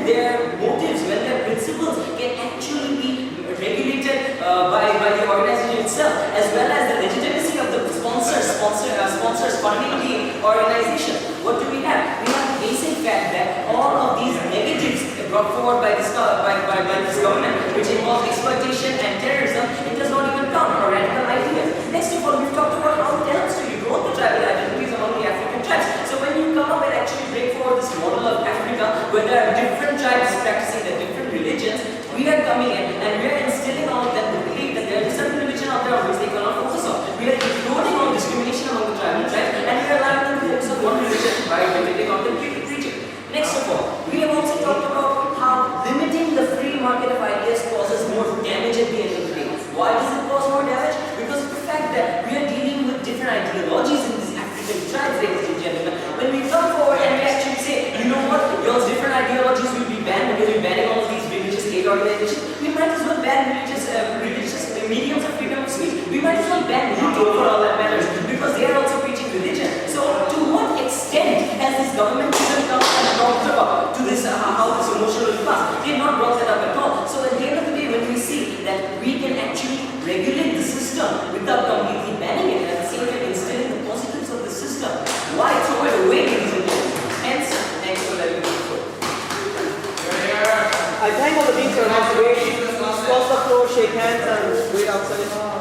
H: their motives, when their principles can actually be regulated by the organization itself, as well as the legitimacy of the sponsors funding the organization. What do we have? We have the basic fact that all of these negatives brought forward by this government, which involve exploitation and terrorism, it does not even count for radical ideas. Next of all, we've talked about how it helps to erode the tribal identities among the African tribes. So when you come up and actually bring forward this model of Africa, where there are different tribes practicing their different religions, we are coming in and we are instilling on them the belief that there is a certain religion out there on which they cannot focus on. We are ignoring all discrimination among the tribal tribes and we are allowing them to focus on mediums of freedom of speech. We might as well ban YouTube for all that matters because they are also preaching religion. So to what extent has this government even come and talked about to this how this emotional will pass? They have not brought that up at all. So at the end of the day, when we see that we can actually regulate the system without completely banning it, and at the same time instilling the positives of the system, why throw it away, ladies and gentlemen? Hence, thanks for letting me go.
B: I thank all the teams for an observation. Cross the floor, shake hands, and wait outside.